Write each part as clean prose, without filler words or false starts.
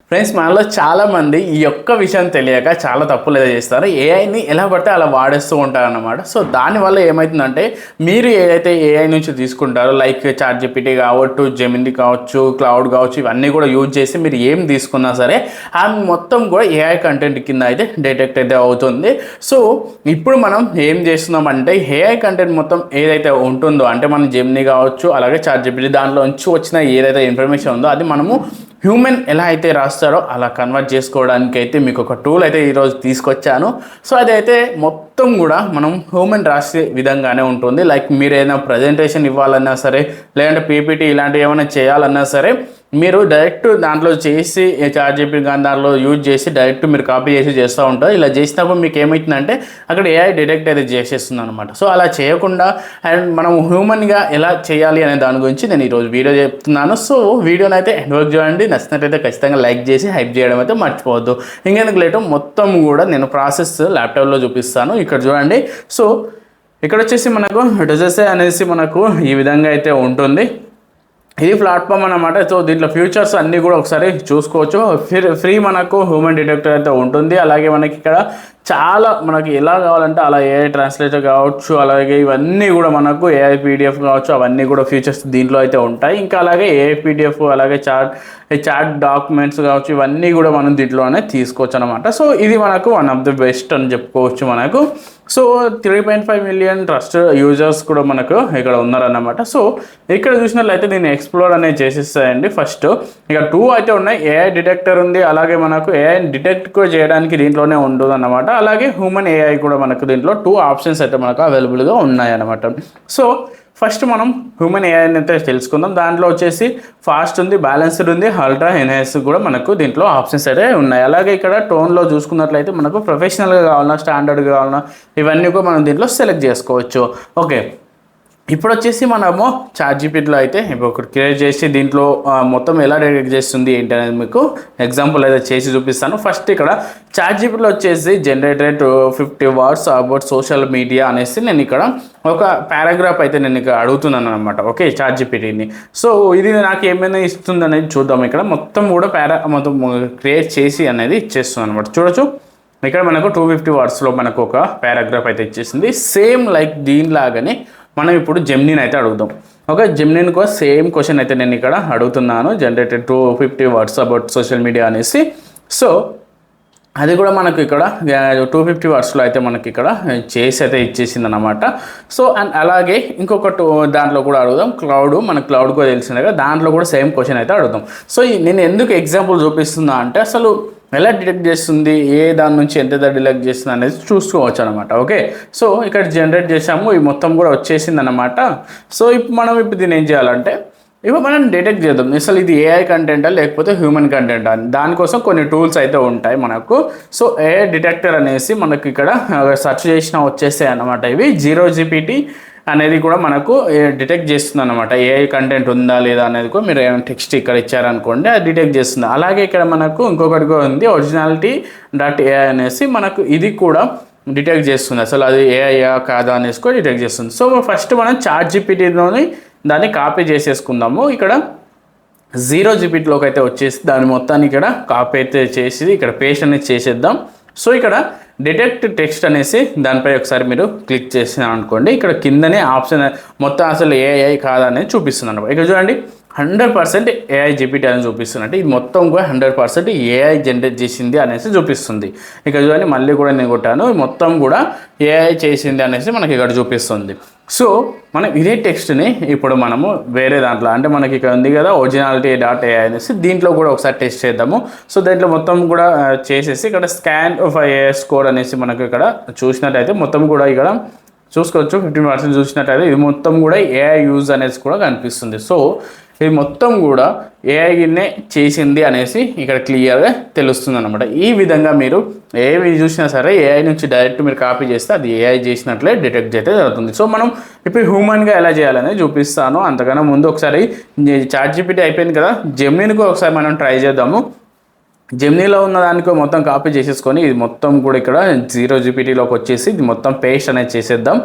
Friends, మనలో చాలామంది ఈ యొక్క విషయం తెలియక చాలా తప్పులు ఏదో చేస్తారు. ఏఐని ఎలా పడితే అలా వాడేస్తూ ఉంటారన్నమాట. సో దానివల్ల ఏమవుతుందంటే, మీరు ఏదైతే ఏఐ నుంచి తీసుకుంటారో, లైక్ చాట్‌జీపీటీ కావచ్చు, జెమినీ కావచ్చు, క్లౌడ్ కావచ్చు, ఇవన్నీ కూడా యూజ్ చేసి మీరు ఏం తీసుకున్నా సరే అది మొత్తం కూడా ఏఐ కంటెంట్ కింద అయితే డిటెక్ట్ అయితే అవుతుంది. సో ఇప్పుడు మనం ఏం చేస్తున్నామంటే, ఏఐ కంటెంట్ మొత్తం ఏదైతే ఉంటుందో, అంటే మనం జెమినీ కావచ్చు, అలాగే చాట్‌జీపీటీ దాంట్లో నుంచి వచ్చిన ఏదైతే ఇన్ఫర్మేషన్ ఉందో అది మనము హ్యూమన్ ఎలా అయితే రాస్తారో అలా కన్వర్ట్ చేసుకోవడానికి అయితే మీకు ఒక టూల్ అయితే ఈరోజు తీసుకొచ్చాను. సో అదైతే మొత్తం కూడా మనం హ్యూమన్ రాసే విధంగానే ఉంటుంది. లైక్ మీరు ఏదైనా ప్రజెంటేషన్ ఇవ్వాలన్నా సరే, లేదంటే పీపీటీ ఇలాంటివి ఏమైనా చేయాలన్నా సరే, మీరు డైరెక్ట్ దాంట్లో చేసి చాట్‌జీపీటీ కానీ దాంట్లో యూజ్ చేసి డైరెక్ట్ మీరు కాపీ చేసి చేస్తూ ఉంటారు. ఇలా చేసినప్పుడు మీకు ఏమవుతుందంటే అక్కడ ఏఐ డిటెక్ట్ అయితే చేసేస్తుంది అనమాట. సో అలా చేయకుండా అండ్ మనం హ్యూమన్గా ఎలా చేయాలి అనే దాని గురించి నేను ఈరోజు వీడియో చెప్తున్నాను. సో వీడియోని అయితే ఎండ్ వరకు చూడండి. నచ్చినట్లయితే ఖచ్చితంగా లైక్ చేసి హైప్ చేయడం అయితే మర్చిపోవద్దు. ఇంకెందుకు లేటు మొత్తం కూడా నేను ప్రాసెస్ ల్యాప్టాప్లో చూపిస్తాను. ఇక్కడ చూడండి. సో ఇక్కడ వచ్చేసి మనకు డజెసే అనేసి మనకు ఈ విధంగా అయితే ఉంటుంది. ఇది ప్లాట్ఫామ్ అన్నమాట. సో దీంట్లో ఫ్యూచర్స్ అన్నీ కూడా ఒకసారి చూసుకోవచ్చు. ఫ్రీ మనకు హ్యూమన్ డిటెక్టర్ అయితే ఉంటుంది. అలాగే మనకి ఇక్కడ చాలా మనకి ఎలా కావాలంటే అలా ఏఐ ట్రాన్స్లేటర్ కావచ్చు, అలాగే ఇవన్నీ కూడా మనకు ఏఐ పీడిఎఫ్ కావచ్చు, అవన్నీ కూడా ఫీచర్స్ దీంట్లో అయితే ఉంటాయి. ఇంకా అలాగే ఏఐ పీడిఎఫ్, అలాగే చాట్ డాక్యుమెంట్స్ కావచ్చు, ఇవన్నీ కూడా మనం దీంట్లోనే తీసుకోవచ్చు అనమాట. సో ఇది మనకు వన్ ఆఫ్ ది బెస్ట్ అని చెప్పుకోవచ్చు మనకు. సో 3.5 మిలియన్ ట్రస్ట్ యూజర్స్ కూడా మనకు ఇక్కడ ఉన్నారన్నమాట. సో ఇక్కడ చూసినట్లయితే దీన్ని ఎక్స్ప్లోర్ అనేది చేసేస్తాయండి. ఫస్ట్ ఇక 2 అయితే ఉన్నాయి. ఏఐ డిటెక్టర్ ఉంది, అలాగే మనకు ఏఐ డిటెక్ట్ కూడా చేయడానికి దీంట్లోనే ఉంటుంది అన్నమాట. అలాగే హ్యూమన్ ఏఐ కూడా మనకు దీంట్లో 2 ఆప్షన్స్ అయితే మనకు అవైలబుల్గా ఉన్నాయన్నమాట. సో ఫస్ట్ మనం హ్యూమన్ ఏఐని అయితే తెలుసుకుందాం. దాంట్లో వచ్చేసి ఫాస్ట్ ఉంది, బ్యాలెన్స్డ్ ఉంది, అల్ట్రా ఎన్హాన్స్ కూడా మనకు దీంట్లో ఆప్షన్స్ అయితే ఉన్నాయి. అలాగే ఇక్కడ టోన్లో చూసుకున్నట్లయితే మనకు ప్రొఫెషనల్గా కావాలన్నా, స్టాండర్డ్గా కావాలన్నా, ఇవన్నీ కూడా మనం దీంట్లో సెలెక్ట్ చేసుకోవచ్చు. ఓకే, ఇప్పుడు వచ్చేసి మనము చాట్‌జీపీటీలో అయితే ఇప్పుడు ఒకటి క్రియేట్ చేసి దీంట్లో మొత్తం ఎలా డిటెక్ట్ చేస్తుంది ఏంటి అనేది మీకు ఎగ్జాంపుల్ అయితే చేసి చూపిస్తాను. ఫస్ట్ ఇక్కడ చాట్‌జీపీటీలో వచ్చేసి generated 50 words about social media అనేసి నేను ఇక్కడ ఒక పారాగ్రాఫ్ అయితే నేను ఇక్కడ అడుగుతున్నాను అనమాట. ఓకే, చాట్‌జీపీటీని. సో ఇది నాకు ఏమైనా ఇస్తుంది అనేది చూద్దాం. ఇక్కడ మొత్తం కూడా మొత్తం క్రియేట్ చేసి అనేది ఇచ్చేస్తుంది అనమాట. చూడొచ్చు, ఇక్కడ మనకు 250 వర్డ్స్లో మనకు ఒక పారాగ్రాఫ్ అయితే ఇచ్చేసింది. సేమ్ లైక్ దీనిలాగానే మనం ఇప్పుడు జెమినీని అయితే అడుగుదాం. ఓకే, జెమినీని కూడా సేమ్ క్వశ్చన్ అయితే నేను ఇక్కడ అడుగుతున్నాను. Generated 250 words about social media అనేసి. సో అది కూడా మనకు ఇక్కడ 250 వర్డ్స్లో అయితే మనకి ఇక్కడ చేసి అయితే ఇచ్చేసింది అనమాట. సో అండ్ అలాగే ఇంకొకటి దాంట్లో కూడా అడుగుదాం. మనకు క్లౌడ్ కూడా తెలిసిందే కదా, దాంట్లో కూడా సేమ్ క్వశ్చన్ అయితే అడుగుదాం. సో నేను ఎందుకు ఎగ్జాంపుల్ చూపిస్తున్నా అంటే అసలు ఎలా డిటెక్ట్ చేస్తుంది, ఏ దాని నుంచి ఎంత డిటెక్ట్ చేస్తుంది అనేది చూసుకోవచ్చు అనమాట. ఓకే, సో ఇక్కడ జనరేట్ చేసాము, ఇది మొత్తం కూడా వచ్చేసింది అనమాట. సో ఇప్పుడు దీన్ని ఏం చేయాలంటే ఇప్పుడు మనం డిటెక్ట్ చేద్దాం అసలు ఇది ఏఐ కంటెంటా లేకపోతే హ్యూమన్ కంటెంటా అని. దానికోసం కొన్ని టూల్స్ అయితే ఉంటాయి మనకు. సో ఏఐ డిటెక్టర్ అనేసి మనకి ఇక్కడ సెర్చ్ చేసినా వచ్చేస్తాయి అన్నమాట. ఇవి 0GPT అనేది కూడా మనకు డిటెక్ట్ చేస్తుంది అనమాట. ఏఐ కంటెంట్ ఉందా లేదా అనేది కూడా మీరు ఏమైనా టెక్స్ట్ ఇక్కడ ఇచ్చారనుకోండి, అది డిటెక్ట్ చేస్తుంది. అలాగే ఇక్కడ మనకు ఇంకొకటి కూడా ఉంది, originality.ai అనేసి మనకు ఇది కూడా డిటెక్ట్ చేస్తుంది. అసలు అది ఏఐయా కాదా అనేసి కూడా డిటెక్ట్ చేస్తుంది. సో ఫస్ట్ మనం చాట్‌జీపీటీలోని దాన్ని కాపీ చేసేసుకుందాము. ఇక్కడ 0GPTలోకి అయితే వచ్చేసి దాని మొత్తాన్ని ఇక్కడ కాపీ అయితే చేసి ఇక్కడ పేస్ట్ అనేది చేసేద్దాం. సో ఇక్కడ డిటెక్ట్ టెక్స్ట్ అనేసి దానిపై ఒకసారి మీరు క్లిక్ చేసినా అనుకోండి, ఇక్కడ కిందనే ఆప్షన్ మొత్తం అసలు ఏఐ కాదా అనేది చూపిస్తుంది అనమాట. ఇక్కడ చూడండి 100% ఏఐ జీపీటీ అని చూపిస్తుంది. అంటే ఇది మొత్తం కూడా 100% ఏఐ జనరేట్ చేసింది అనేసి చూపిస్తుంది. ఇక్కడ చూడండి, మళ్ళీ కూడా నేను కొట్టాను, మొత్తం కూడా ఏఐ చేసింది అనేసి మనకి ఇక్కడ చూపిస్తుంది. సో మనం ఇదే టెక్స్ట్ని ఇప్పుడు మనము వేరే దాంట్లో అంటే మనకి ఇక్కడ ఉంది కదా originality.ai అనేసి, దీంట్లో కూడా ఒకసారి టెస్ట్ చేద్దాము. సో దాంట్లో మొత్తం కూడా చేసేసి ఇక్కడ స్కాన్ ఆఫ్ AI స్కోర్ అనేసి మనకు ఇక్కడ చూసినట్టయితే మొత్తం కూడా ఇక్కడ చూసుకోవచ్చు. 15% చూసినట్టయితే ఇది మొత్తం కూడా ఏఐ యూజ్ అనేసి కూడా కనిపిస్తుంది. సో ఇది మొత్తం కూడా ఏఐనే చేసింది అనేసి ఇక్కడ క్లియర్గా తెలుస్తుంది అనమాట. ఈ విధంగా మీరు ఏవి చూసినా సరే ఏఐ నుంచి డైరెక్ట్ మీరు కాపీ చేస్తే అది ఏఐ చేసినట్లే డిటెక్ట్ అయితే జరుగుతుంది. సో మనం ఇప్పుడు హ్యూమన్గా ఎలా చేయాలనేది చూపిస్తాను. అంతకన్నా ముందు ఒకసారి చాట్‌జీపీటీ అయిపోయింది కదా, జెమినీని కూడా ఒకసారి మనం ట్రై చేద్దాము. జెమినీలో ఉన్న దానికి మొత్తం కాపీ చేసేసుకొని ఇది మొత్తం కూడా ఇక్కడ 0GPTలోకి వచ్చేసి ఇది మొత్తం పేస్ట్ అనేది చేసేద్దాం.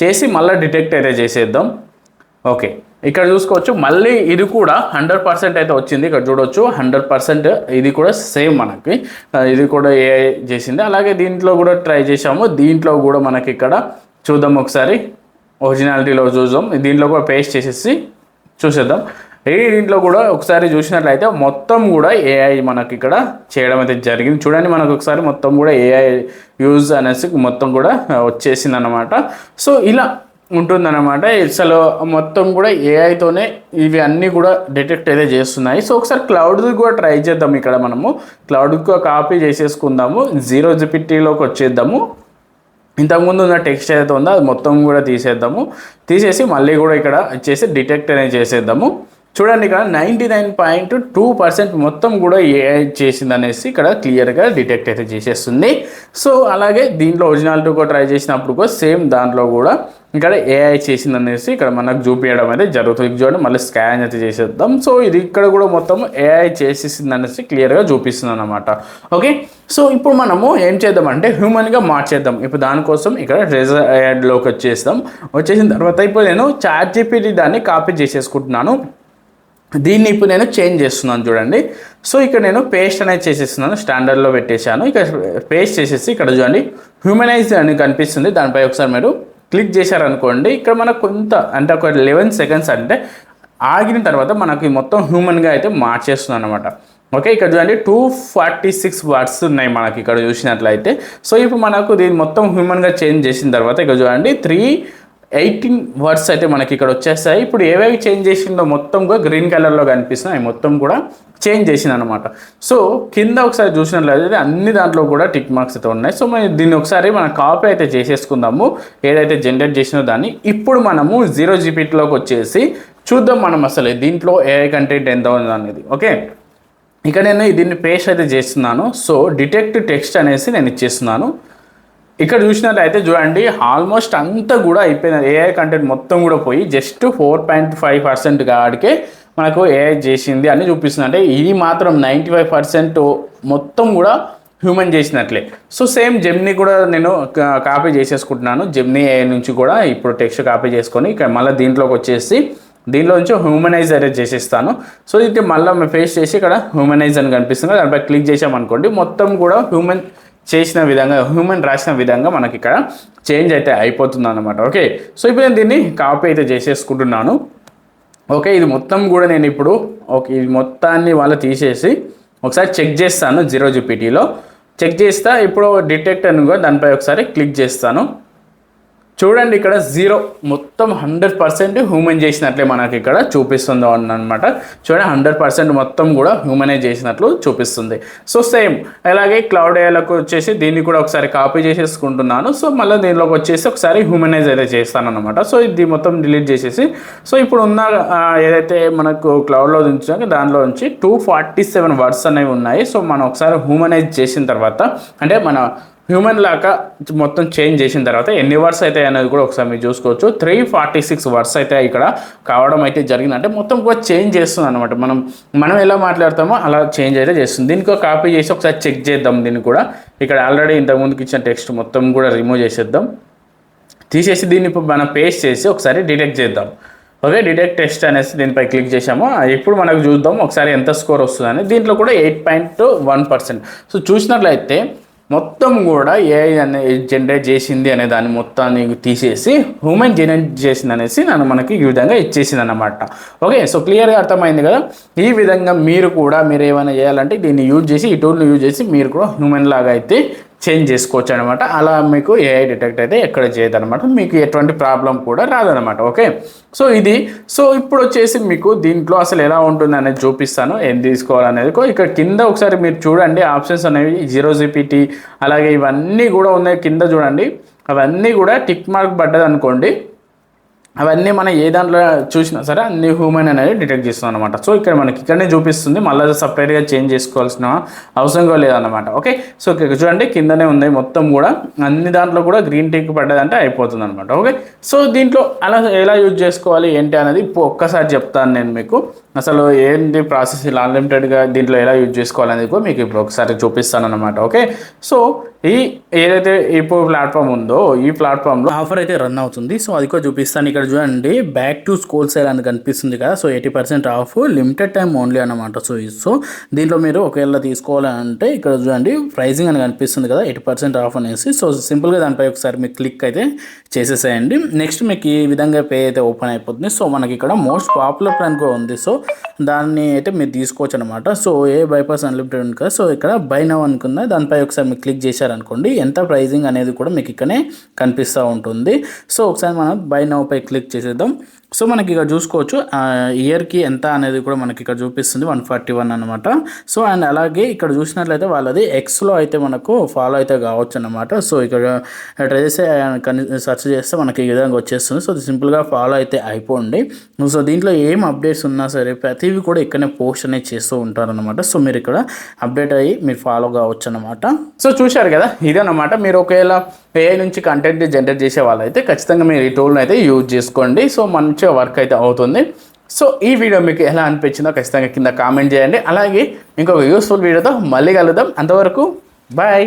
చేసి మళ్ళీ డిటెక్ట్ అయితే చేసేద్దాం. ఓకే, ఇక్కడ చూసుకోవచ్చు మళ్ళీ ఇది కూడా 100% అయితే వచ్చింది. ఇక్కడ చూడవచ్చు 100% ఇది కూడా సేమ్ మనకి ఇది కూడా ఏఐ చేసింది. అలాగే దీంట్లో కూడా ట్రై చేసాము. దీంట్లో కూడా మనకి ఇక్కడ చూద్దాం ఒకసారి ఒరిజినాలిటీలో చూద్దాం. దీంట్లో కూడా పేస్ట్ చేసేసి చూసేద్దాం. దీంట్లో కూడా ఒకసారి చూసినట్లయితే మొత్తం కూడా ఏఐ మనకి ఇక్కడ చేయడం అయితే జరిగింది. చూడండి మనకు ఒకసారి మొత్తం కూడా ఏఐ యూజ్ అనేసి మొత్తం కూడా వచ్చేసింది అనమాట. సో ఇలా ఉంటుందన్నమాట. అసలు మొత్తం కూడా ఏఐతోనే ఇవి అన్నీ కూడా డిటెక్ట్ అయితే చేస్తున్నాయి. సో ఒకసారి క్లౌడ్ది కూడా ట్రై చేద్దాం. ఇక్కడ మనము క్లౌడ్కి కాపీ చేసేసుకుందాము. జీరోజీపీటీలోకి వచ్చేద్దాము. ఇంతకుముందు ఉన్న టెక్స్ట్ ఏదైతే ఉందో అది మొత్తం కూడా తీసేసి మళ్ళీ కూడా ఇక్కడ వచ్చేసి డిటెక్ట్ అనేది చేసేద్దాము. చూడండి ఇక్కడ 99.2% మొత్తం కూడా ఏఐ చేసింది అనేసి ఇక్కడ క్లియర్గా డిటెక్ట్ అయితే చేసేస్తుంది. సో అలాగే దీంట్లో ఒరిజినాలిటీ కూడా ట్రై చేసినప్పుడు కూడా సేమ్ దాంట్లో కూడా ఇక్కడ ఏఐ చేసింది అనేసి ఇక్కడ మనకు చూపించడం అయితే జరుగుతుంది. చూడండి మళ్ళీ స్కాన్ అయితే చేసేద్దాం. సో ఇది ఇక్కడ కూడా మొత్తం ఏఐ చేసేసింది అనేసి క్లియర్గా చూపిస్తుంది అనమాట. ఓకే, సో ఇప్పుడు మనము ఏం చేద్దామంటే హ్యూమన్గా మార్చేద్దాం. ఇప్పుడు దానికోసం ఇక్కడ రిజర్వ్లోకి వచ్చేసిన తర్వాత ఇప్పుడు నేను ChatGPT దాన్ని కాపీ చేసేసుకుంటున్నాను. దీన్ని ఇప్పుడు నేను చేంజ్ చేస్తున్నాను చూడండి. సో ఇక్కడ నేను పేస్ట్ అనేది చేసేస్తున్నాను. స్టాండర్డ్లో పెట్టేశాను. ఇక్కడ పేస్ట్ చేసేసి ఇక్కడ చూడండి హ్యూమనైజ్ అని కనిపిస్తుంది. దానిపై ఒకసారి మీరు క్లిక్ చేశారనుకోండి ఇక్కడ మనకు కొంత అంటే ఒక 11 సెకండ్స్ అంటే ఆగిన తర్వాత మనకి మొత్తం హ్యూమన్గా అయితే మార్చేస్తుంది అనమాట. ఓకే, ఇక్కడ చూడండి 246 వర్డ్స్ ఉన్నాయి మనకి ఇక్కడ చూసినట్లయితే. సో ఇప్పుడు మనకు దీన్ని మొత్తం హ్యూమన్గా చేంజ్ చేసిన తర్వాత ఇక్కడ చూడండి 318 వర్డ్స్ అయితే మనకి ఇక్కడ వచ్చేస్తాయి. ఇప్పుడు ఏవేవి చేంజ్ చేసిందో మొత్తం కూడా గ్రీన్ కలర్లో కనిపిస్తున్నాయి. మొత్తం కూడా చేంజ్ చేసింది అనమాట. సో కింద ఒకసారి చూసినట్లయితే అన్ని దాంట్లో కూడా టిక్ మార్క్స్ అయితే ఉన్నాయి. సో మనం దీన్ని ఒకసారి మనం కాపీ అయితే చేసేసుకుందాము ఏదైతే జనరేట్ చేసినో దాన్ని. ఇప్పుడు మనము జీరోజీపీటీలోకి వచ్చేసి చూద్దాం మనం అసలు దీంట్లో ఏఐ కంటెంట్ ఎంత ఉంది అనేది. ఓకే, ఇక్కడ నేను దీన్ని పేస్ట్ అయితే చేస్తున్నాను. సో డిటెక్ట్ టెక్స్ట్ అనేసి నేను ఇచ్చేస్తున్నాను. ఇక్కడ చూసినట్లయితే చూడండి ఆల్మోస్ట్ అంతా కూడా అయిపోయింది. ఏఐ కంటెంట్ మొత్తం కూడా పోయి జస్ట్ 4.5% కాడికే మనకు ఏఐ చేసింది అని చూపిస్తుంది. అంటే ఇది మాత్రం 95% మొత్తం కూడా హ్యూమన్ చేసినట్లే. సో సేమ్ జెమినీ కూడా నేను కాపీ చేసేసుకుంటున్నాను. జెమినీ ఏఐ నుంచి కూడా ఇప్పుడు టెక్స్ట్ కాపీ చేసుకొని ఇక్కడ మళ్ళీ దీంట్లోకి వచ్చేసి దీంట్లో నుంచి హ్యూమనైజ్ అనేది చేసేస్తాను. సో ఇది మళ్ళీ పేస్ట్ చేసి ఇక్కడ హ్యూమనైజ్ అని కనిపిస్తుంది. దానిపై క్లిక్ చేసామనుకోండి మొత్తం కూడా హ్యూమన్ చేసిన విధంగా హ్యూమన్ రాసిన విధంగా మనకి ఇక్కడ చేంజ్ అయితే అయిపోతుంది అనమాట. ఓకే, సో ఇప్పుడు నేను దీన్ని కాపీ అయితే చేసేసుకుంటున్నాను. ఓకే, ఇది మొత్తం కూడా నేను ఇప్పుడు ఇది మొత్తాన్ని వాళ్ళు తీసేసి ఒకసారి చెక్ చేస్తాను. జీరోజీపీటీలో చెక్ చేస్తా. ఇప్పుడు డిటెక్ట్ అని కూడా దానిపై ఒకసారి క్లిక్ చేస్తాను. చూడండి ఇక్కడ 0 మొత్తం 100% హ్యూమన్ చేసినట్లే మనకి ఇక్కడ చూపిస్తుంది అనమాట. చూడండి 100% మొత్తం కూడా హ్యూమనైజ్ చేసినట్లు చూపిస్తుంది. సో సేమ్ అలాగే క్లౌడ్ ఏఐలోకి వచ్చేసి దీన్ని కూడా ఒకసారి కాపీ చేసేసుకుంటున్నాను. సో మళ్ళీ దీనిలోకి వచ్చేసి ఒకసారి హ్యూమనైజ్ అయితే చేస్తాను అనమాట. సో ఇది మొత్తం డిలీట్ చేసేసి సో ఇప్పుడు ఉన్న ఏదైతే మనకు క్లౌడ్లో ఉంచాక దానిలో నుంచి 247 వర్డ్స్ అనేవి ఉన్నాయి. సో మనం ఒకసారి హ్యూమనైజ్ చేసిన తర్వాత అంటే మన హ్యూమన్ లాగా మొత్తం చేంజ్ చేసిన తర్వాత ఎన్ని వర్డ్స్ అయితే అనేది కూడా ఒకసారి మీరు చూసుకోవచ్చు. 346 వర్డ్స్ అయితే ఇక్కడ కావడం అయితే జరిగింది. అంటే మొత్తం కూడా చేంజ్ చేస్తుంది అనమాట. మనం ఎలా మాట్లాడతామో అలా చేంజ్ అయితే చేస్తుంది. దీనికి కాపీ చేసి ఒకసారి చెక్ చేద్దాం. దీన్ని కూడా ఇక్కడ ఆల్రెడీ ఇంతకుముందుకి ఇచ్చిన టెక్స్ట్ మొత్తం కూడా రిమూవ్ చేసేద్దాం. తీసేసి దీన్ని ఇప్పుడు మనం పేస్ట్ చేసి ఒకసారి డిటెక్ట్ చేద్దాం. ఓకే, డిటెక్ట్ టెక్స్ట్ అనేసి దీనిపై క్లిక్ చేసాము. ఇప్పుడు మనకు చూద్దాం ఒకసారి ఎంత స్కోర్ వస్తుందని. దీంట్లో కూడా 8.1%. సో చూసినట్లయితే మొత్తం కూడా ఏఐ అనేది జనరేట్ చేసింది అనే దాన్ని మొత్తాన్ని తీసేసి హ్యూమన్ జనరేట్ చేసింది అనేసి నన్ను మనకి ఈ విధంగా ఇచ్చేసింది అనమాట. ఓకే, సో క్లియర్గా అర్థమైంది కదా. ఈ విధంగా మీరు ఏమైనా చేయాలంటే దీన్ని యూజ్ చేసి ఈ టూల్ని యూజ్ చేసి మీరు కూడా హ్యూమన్ లాగా అయితే చేంజ్ చేసుకోవచ్చు అనమాట. అలా మీకు ఏఐ డిటెక్ట్ అయితే ఎక్కడ చేయదు అనమాట. మీకు ఎటువంటి ప్రాబ్లం కూడా రాదనమాట. ఓకే, సో ఇప్పుడు వచ్చేసి మీకు దీంట్లో అసలు ఎలా ఉంటుంది అనేది చూపిస్తాను. ఏం తీసుకోవాలనేది ఇక్కడ కింద ఒకసారి మీరు చూడండి. ఆప్షన్స్ అనేవి జీరోజీపీటీ అలాగే ఇవన్నీ కూడా ఉన్నాయి. కింద చూడండి అవన్నీ కూడా టిక్ మార్క్ పడ్డది అనుకోండి. అవన్నీ మనం ఏ దాంట్లో చూసినా సరే అన్ని హ్యూమన్ అనేది డిటెక్ట్ చేస్తాం అనమాట. సో ఇక్కడ మనకి ఇక్కడనే చూపిస్తుంది. మళ్ళీ సపరేట్గా చేంజ్ చేసుకోవాల్సిన అవసరం కూడా లేదన్నమాట. ఓకే, సో ఇక్కడ చూడండి కిందనే ఉంది మొత్తం కూడా అన్ని దాంట్లో కూడా గ్రీన్ టిక్ పడ్డదంటే అయిపోతుంది అనమాట. ఓకే, సో దీంట్లో అలా ఎలా యూజ్ చేసుకోవాలి ఏంటి అనేది ఒక్కసారి చెప్తాను నేను మీకు. అసలు ఏంటి ప్రాసెస్ ఇలా అన్లిమిటెడ్గా దీంట్లో ఎలా యూజ్ చేసుకోవాలనేది కూడా మీకు ఇప్పుడు ఒకసారి చూపిస్తాను అనమాట. ఓకే, సో ఈ ఏదైతే ఇప్పుడు ప్లాట్ఫామ్ ఉందో ఈ ప్లాట్ఫామ్లో ఆఫర్ అయితే రన్ అవుతుంది. సో అది కూడా చూపిస్తాను. ఇక్కడ చూడండి, బ్యాక్ టు స్కూల్ సేల్ అని కనిపిస్తుంది కదా. So 80% of, limited time only అనమాట. సో దీంట్లో మీరు ఒకవేళ తీసుకోవాలంటే ఇక్కడ చూడండి ప్రైజింగ్ అని కనిపిస్తుంది కదా, 80% ఆఫ్ అనేసి. సో సింపుల్గా దానిపై ఒకసారి మీకు క్లిక్ అయితే చేసేసేయండి. నెక్స్ట్ మీకు ఈ విధంగా పే అయితే ఓపెన్ అయిపోతుంది. సో మనకి ఇక్కడ మోస్ట్ పాపులర్ ప్లాన్ కూడా ఉంది. సో దాన్ని అయితే మీరు తీసుకోవచ్చు అనమాట. సో ఏ బైపాస్ అన్లిమిటెడ్ ఉంది కదా. సో ఇక్కడ బై నౌ అనుకుందా, దానిపై ఒకసారి మీరు క్లిక్ చేశారనుకోండి ఎంత ప్రైజింగ్ అనేది కూడా మీకు ఇక్కడనే కనిపిస్తూ ఉంటుంది. సో ఒకసారి మనం బై నౌ పై క్లిక్ చేసేద్దాం. సో మనకి ఇక్కడ చూసుకోవచ్చు ఇయర్కి ఎంత అనేది కూడా మనకి ఇక్కడ చూపిస్తుంది 141 అనమాట. సో అండ్ అలాగే ఇక్కడ చూసినట్లయితే వాళ్ళది ఎక్స్లో అయితే మనకు ఫాలో అయితే కావచ్చు అనమాట. సో ఇక్కడ ట్రేస్ సెర్చ్ చేస్తే మనకి ఈ విధంగా వచ్చేస్తుంది. సో సింపుల్గా ఫాలో అయితే అయిపోండి. సో దీంట్లో ఏం అప్డేట్స్ ఉన్నా సరే ప్రతివి కూడా ఇక్కడనే పోస్ట్ అనేది చేస్తూ ఉంటారనమాట. సో మీరు ఇక్కడ అప్డేట్ అయ్యి మీరు ఫాలో కావచ్చు అనమాట. సో చూశారు కదా, ఇదన్నమాట. మీరు ఒకవేళ AI నుంచి కంటెంట్ జనరేట్ చేసే వాళ్ళైతే ఖచ్చితంగా మీరు ఈ టూల్ని అయితే యూజ్ చేసుకోండి. సో మంచిగా వర్క్ అయితే అవుతుంది. సో ఈ వీడియో మీకు ఎలా అనిపించిందో ఖచ్చితంగా కింద కామెంట్ చేయండి. అలాగే ఇంకొక యూస్ఫుల్ వీడియోతో మళ్ళీ కలుద్దాం. అంతవరకు బాయ్.